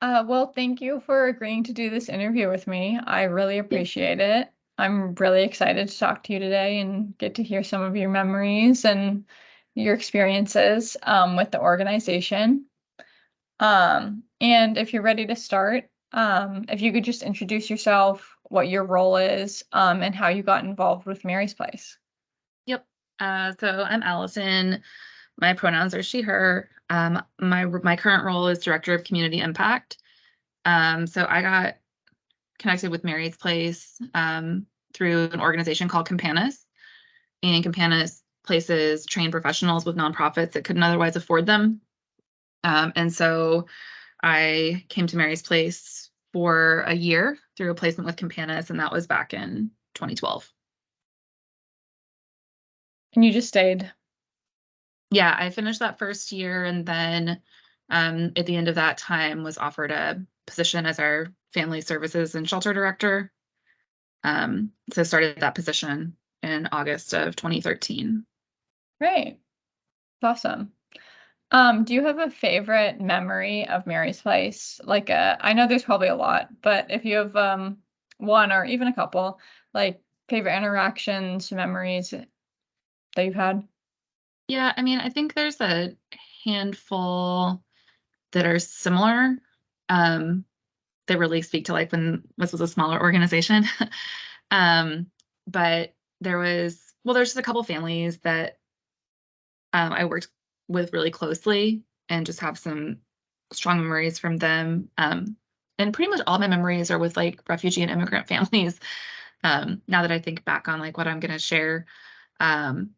Well, thank you for agreeing to do this interview with me. I really Yeah. appreciate it. I'm really excited to talk to you today and get to hear some of your memories and your experiences with the organization. And if you're ready to start, if you could just introduce yourself, what your role is, and how you got involved with Mary's Place. Yep. So I'm Allison. My pronouns are she, her. My current role is Director of Community Impact. So I got connected with Mary's Place through an organization called Campanas. And Campanas places trained professionals with nonprofits that couldn't otherwise afford them. And so I came to Mary's Place for a year through a placement with Campanas, and that was back in 2012. And you just stayed. Yeah, I finished that first year, and then at the end of that time was offered a position as our family services and shelter director. So started that position in August of 2013. Great. Awesome. Do you have a favorite memory of Mary's Place? I know there's probably a lot, but if you have one or even a couple, like favorite interactions, memories that you've had. Yeah, I mean, I think there's a handful that are similar, um, that really speak to like when this was a smaller organization. um, but there's just a couple families that I worked with really closely and just have some strong memories from them. And pretty much all my memories are with like refugee and immigrant families. Now that I think back on like what I'm going to share. Um,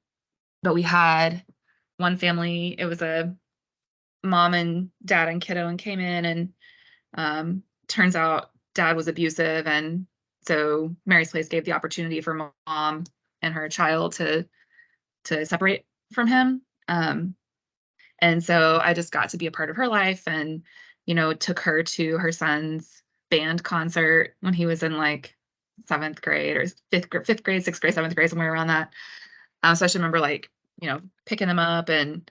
but we had one family, it was a mom and dad and kiddo and came in and turns out dad was abusive. And so Mary's Place gave the opportunity for mom and her child to separate from him. And so I just got to be a part of her life and, took her to her son's band concert when he was in like seventh grade or fifth grade, sixth grade, seventh grade, somewhere around that. So I just remember like, picking them up and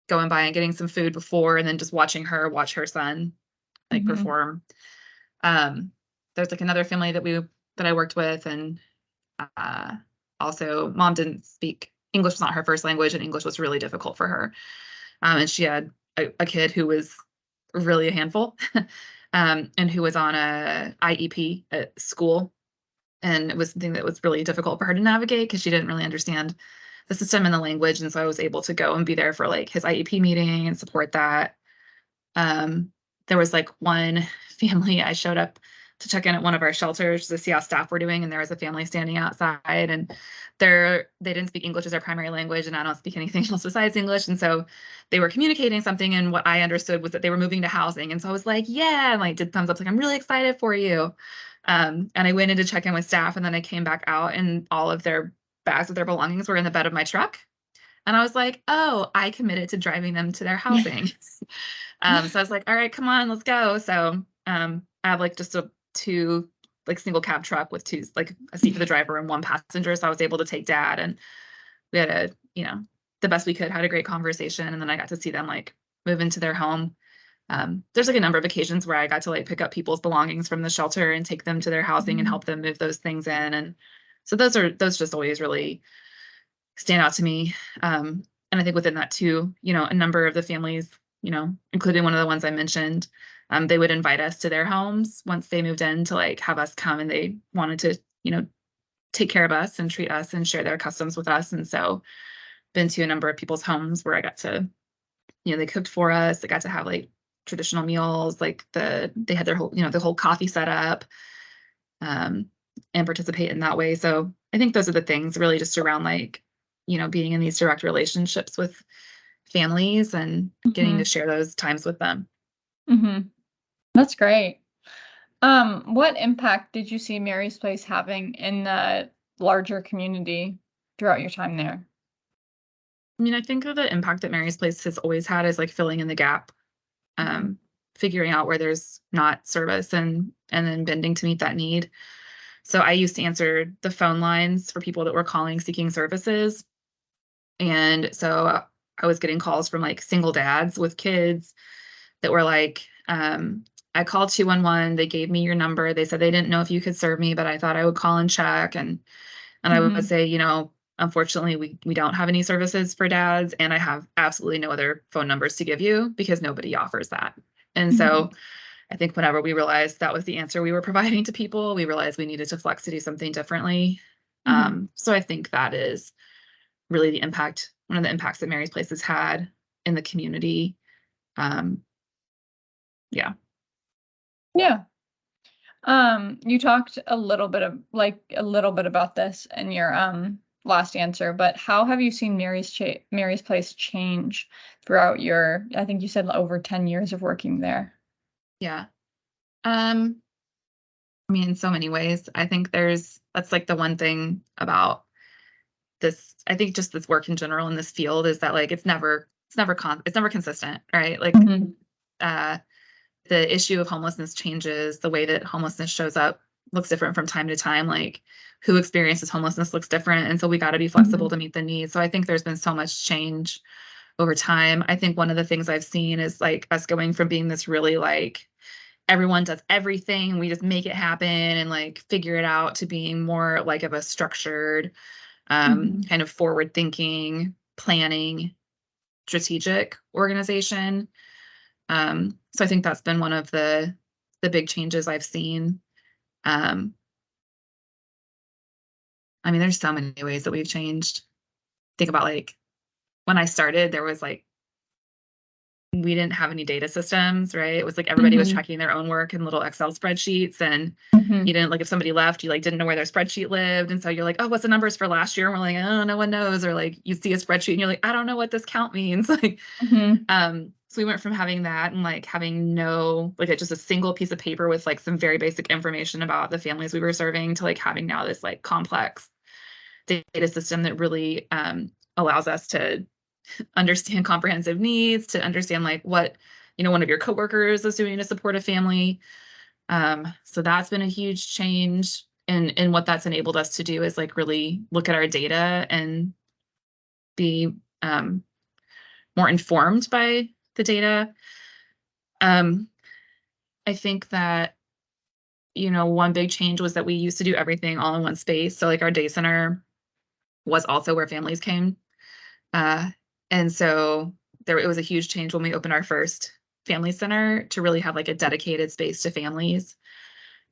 going by and getting some food before and then just watching her watch her son like Hmm. perform. Um, there's like another family that I worked with and uh, also mom didn't speak English was not her first language and English was really difficult for her. And she had a kid who was really a handful, and who was on a IEP at school. And it was something that was really difficult for her to navigate because she didn't really understand the system and the language. And so I was able to go and be there for like his IEP meeting and support that. Um, there was like one family I showed up to check in at one of our shelters to see how staff were doing, and there was a family standing outside, and they didn't speak English as their primary language, and I don't speak anything else besides English, and so they were communicating something, and what I understood was that they were moving to housing, and so I was like, yeah, and like did thumbs up, like I'm really excited for you. And I went in to check in with staff, and then I came back out, and all of their bags with their belongings were in the bed of my truck. And I was like, oh, I committed to driving them to their housing. So I was like, all right, come on, let's go. So I have like just a two like single cab truck with two like a seat for the driver and one passenger. So I was able to take dad and we had the best we could, had a great conversation. And then I got to see them like move into their home. There's like a number of occasions where I got to like pick up people's belongings from the shelter and take them to their housing and Mhm. help them move those things in. And so those just always really stand out to me. And I think within that too, a number of the families, including one of the ones I mentioned, they would invite us to their homes once they moved in to like have us come and they wanted to, take care of us and treat us and share their customs with us. And so been to a number of people's homes where I got to, they cooked for us. They got to have like traditional meals, like they had their whole, the whole coffee set up, um, and participate in that way. So I think those are the things really just around like, being in these direct relationships with families and getting to Mhm. share those times with them. Mhm. That's great. What impact did you see Mary's Place having in the larger community throughout your time there? I mean, I think that the impact that Mary's Place has always had is like filling in the gap, Mhm. um, figuring out where there's not service and then bending to meet that need. So I used to answer the phone lines for people that were calling seeking services. And so I was getting calls from like single dads with kids that were like, I called 211. They gave me your number. They said they didn't know if you could serve me, but I thought I would call and check. And I would Mhm. say, unfortunately, we don't have any services for dads, and I have absolutely no other phone numbers to give you because nobody offers that. And Mhm. so I think whenever we realized that was the answer we were providing to people, we realized we needed to flex to do something differently. Mhm. So I think that is really one of the impacts that Mary's Place has had in the community. Um, yeah. Yeah. You talked a little bit about this in your last answer, but how have you seen Mary's Place change throughout your, I think you said over 10 years of working there? Yeah. Um, I mean, in so many ways. I think that's like the one thing about this, I think just this work in general in this field is that like it's never consistent, right? Like Mhm. uh the issue of homelessness changes, the way that homelessness shows up looks different from time to time. Like who experiences homelessness looks different. And so we got to be flexible Mhm. to meet the needs. So I think there's been so much change over time. I think one of the things I've seen is like us going from being this really like everyone does everything, we just make it happen and like figure it out to being more like of a structured, Mhm. kind of forward thinking, planning, strategic organization. So I think that's been one of the big changes I've seen. Um, I mean, there's so many ways that we've changed. Think about like when I started, there was like we didn't have any data systems, right? It was like everybody was Mhm. tracking their own work in little Excel spreadsheets, and you Mhm. didn't like if somebody left, you like didn't know where their spreadsheet lived, and so you're like, oh, what's the numbers for last year? And we're like, oh, no one knows, or like you see a spreadsheet and you're like, I don't know what this count means, like. Mhm. So we went from having that and like having no, like just a single piece of paper with like some very basic information about the families we were serving to like having now this like complex data system that really allows us to understand comprehensive needs, to understand like what, one of your coworkers is doing to support a family. So that's been a huge change. And what that's enabled us to do is like really look at our data and be more informed by the data. Um, I think that, one big change was that we used to do everything all in one space. So like our day center was also where families came. Uh, and so it was a huge change when we opened our first family center to really have like a dedicated space to families.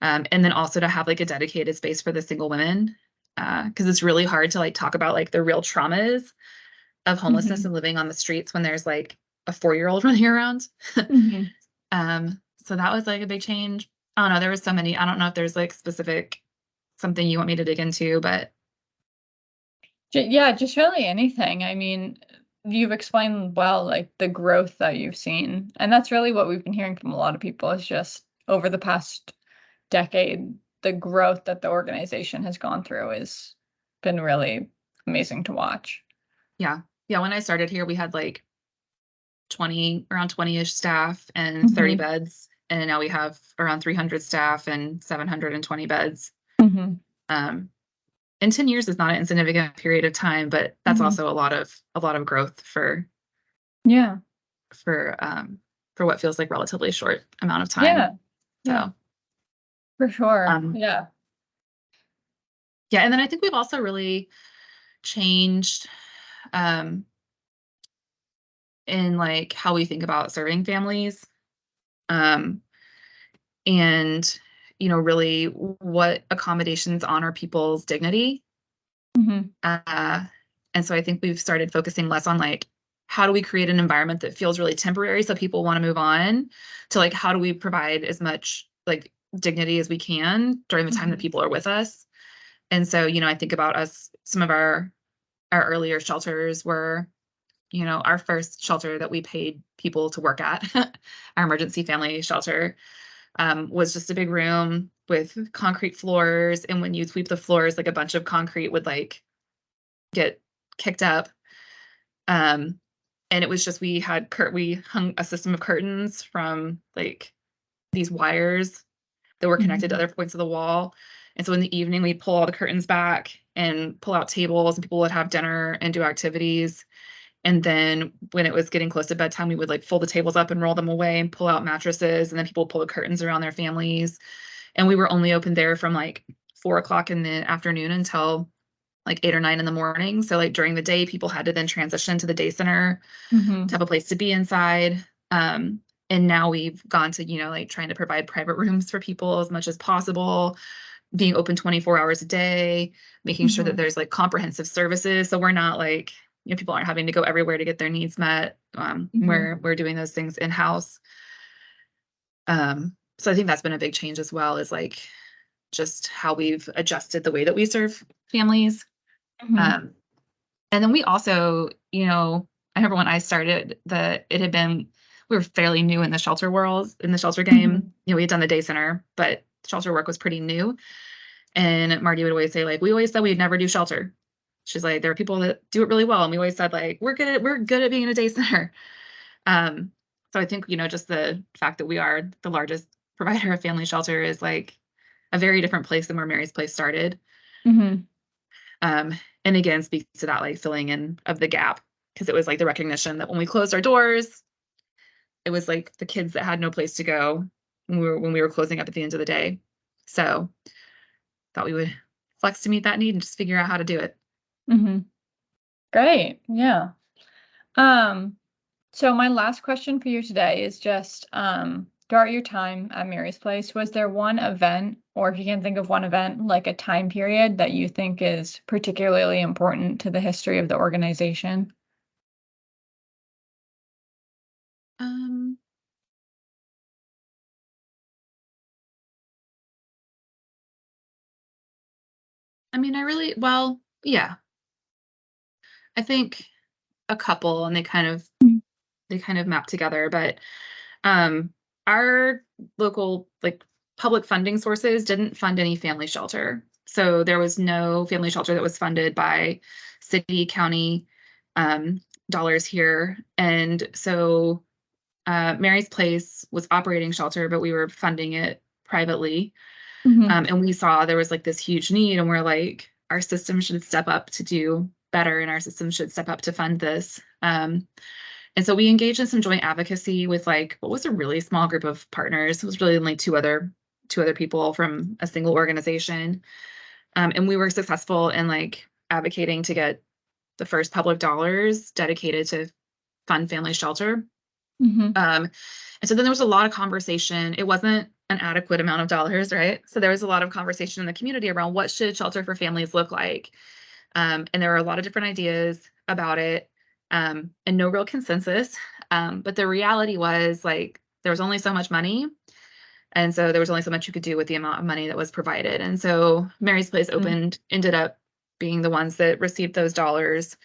And then also to have like a dedicated space for the single women. Cause it's really hard to like talk about like the real traumas of homelessness Mhm. and living on the streets when there's like a 4-year-old running around. Mhm. So that was like a big change. I don't know. There was so many. I don't know if there's like specific something you want me to dig into, but Yeah, just really anything. I mean, you've explained well, like the growth that you've seen. And that's really what we've been hearing from a lot of people is just over the past decade, the growth that the organization has gone through has been really amazing to watch. yeah. Yeah. When I started here, we had like around 20-ish staff and 30 Mhm. beds. And now we have around 300 staff and 720 beds. Mhm. Um, and 10 years is not an insignificant period of time, but that's Mhm. also a lot of growth Yeah. for for what feels like relatively short amount of Yeah. time. Yeah. So, For sure. um, Yeah. yeah. And then I think we've also really changed um, in like how we think about serving families. Um, and really what accommodations honor people's dignity. Mhm. uh, and so I think we've started focusing less on like how do we create an environment that feels really temporary so people want to move on, to like how do we provide as much like dignity as we can during the time that Mhm. people are with us. And so I think about us, some of our earlier shelters were, our first shelter that we paid people to work at, our emergency family shelter, was just a big room with concrete floors. And when you sweep the floors, like a bunch of concrete would like get kicked up. Um, and it was just we hung a system of curtains from like these wires that were connected to Mhm. other points of the wall. And so in the evening, we'd pull all the curtains back and pull out tables, and people would have dinner and do activities. And then when it was getting close to bedtime, we would like fold the tables up and roll them away and pull out mattresses. And then people would pull the curtains around their families. And we were only open there from like 4 o'clock in the afternoon until like 8 or 9 in the morning. So like during the day, people had to then transition to the day center to have a place to be inside. And now we've gone to, like trying to provide private rooms for people as much as possible, being open 24 hours a day, making sure that there's like comprehensive services. So we're not like, people aren't having to go everywhere to get their needs met. We're doing those things in-house. So I think that's been a big change as well, is like just how we've adjusted the way that we serve families. And then we also, I remember when I started, we were fairly new in the shelter world, in the shelter game. We had done the day center, but shelter work was pretty new. And Marty would always say, like, we always said we'd never do shelter. She's like, there are people that do it really well. And we always said, like, we're good at being in a day center. So I think, just the fact that we are the largest provider of family shelter is like a very different place than where Mary's Place started. And again, speaks to that like filling in of the gap, because it was like the recognition that when we closed our doors, it was like the kids that had no place to go when we were closing up at the end of the day. So thought we would flex to meet that need and just figure out how to do it. Great. Yeah. So my last question for you today is just, throughout your time at Mary's Place, was there one event, or if you can think of one event, like a time period that you think is particularly important to the history of the organization? I mean, yeah, I think a couple, and they kind of map together, but our local like public funding sources didn't fund any family shelter. So there was no family shelter that was funded by city, county dollars here. And so Mary's Place was operating shelter, but we were funding it privately. And we saw there was like this huge need, and we're like, our system should step up to do better, and our system should step up to fund this. And so we engaged in some joint advocacy with like what was a really small group of partners. It was really only two other people from a single organization. And we were successful in like advocating to get the first public dollars dedicated to fund family shelter. And so then there was a lot of conversation. It wasn't an adequate amount of dollars, right? So there was a lot of conversation in the community around what should shelter for families look like. And there were a lot of different ideas about it. And no real consensus. But the reality was like there was only so much money. And so there was only so much you could do with the amount of money that was provided. And so Mary's Place ended up being the ones that received those dollars,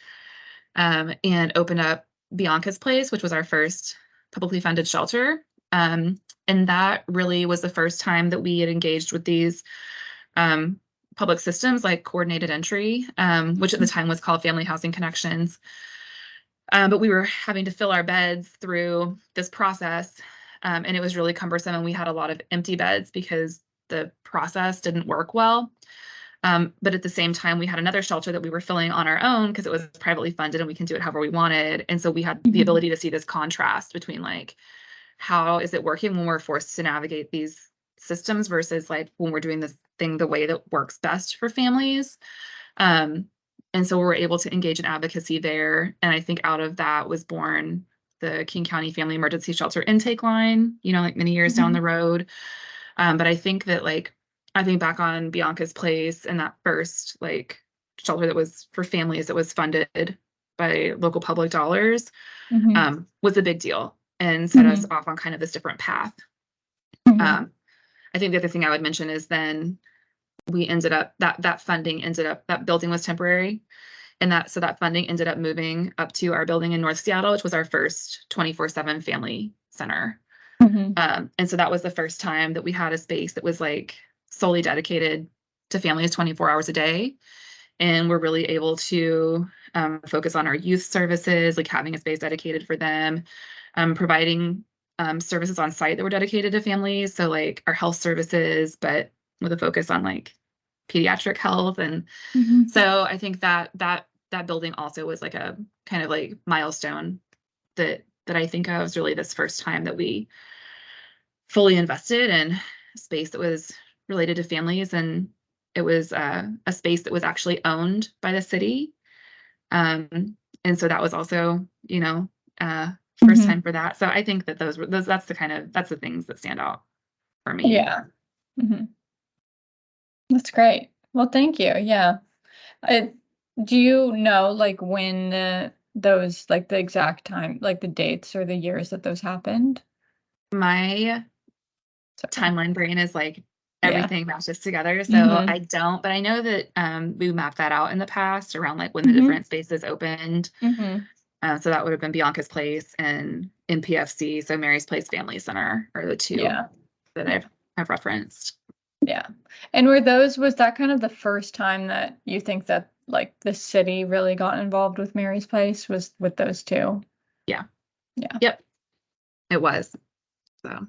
and opened up Bianca's Place, which was our first publicly funded shelter. And that really was the first time that we had engaged with these public systems like coordinated entry, which at the time was called Family Housing Connections. But we were having to fill our beds through this process, and it was really cumbersome, and we had a lot of empty beds because the process didn't work well. But at the same time, we had another shelter that we were filling on our own because it was privately funded and we can do it however we wanted. And so we had the ability to see this contrast between like, how is it working when we're forced to navigate these systems versus like when we're doing this thing the way that works best for families. And so we were able to engage in advocacy there. And I think out of that was born the King County Family Emergency Shelter intake line, like many years down the road. But I think that I think back on Bianca's Place and that first like shelter that was for families that was funded by local public dollars, was a big deal and set us off on kind of this different path. I think the other thing I would mention is then we ended up that building was temporary, and that funding ended up moving up to our building in North Seattle, which was our first 24/7 family center. And so that was the first time that we had a space that was like solely dedicated to families 24 hours a day. And we're really able to focus on our youth services, like having a space dedicated for them, providing services on site that were dedicated to families. So like our health services, but with a focus on like pediatric health. And so I think that that building also was like a kind of like milestone that I think of as really this first time that we fully invested in space that was related to families, and it was a space that was actually owned by the city. And so that was also, first Mhm. time for that. So I think that that's the things that stand out for me. Yeah. Mhm. That's great. Well, thank you. Yeah. I Do you know, like, when, those like, the exact time, like, the dates or the years that those happened? My Sorry. timeline brain is like Yeah. everything matches together. So I Mhm. don't, but I know that we mapped that out in the past around like when the Mhm. different spaces opened. Mhm. So that would have been Bianca's Place and NPFC. So Mary's Place Family Center are the two Yeah. that Yeah. I've referenced. Yeah. And was that kind of the first time that you think that, like, the city really got involved with Mary's Place, was with those 2? Yeah. Yeah. Yep. It was. So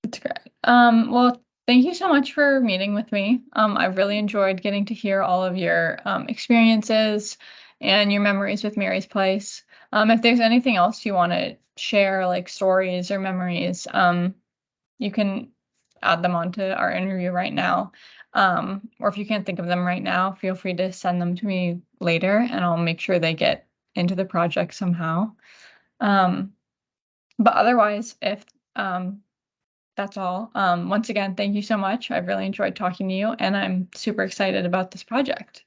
That's great. Well, thank you so much for meeting with me. I really enjoyed getting to hear all of your experiences and your memories with Mary's Place. If there's anything else you want to share, like stories or memories, you can add them onto our interview right now. Or if you can't think of them right now, feel free to send them to me later, and I'll make sure they get into the project somehow. Um, but otherwise, if that's all. Once again, thank you so much. I've really enjoyed talking to you, and I'm super excited about this project.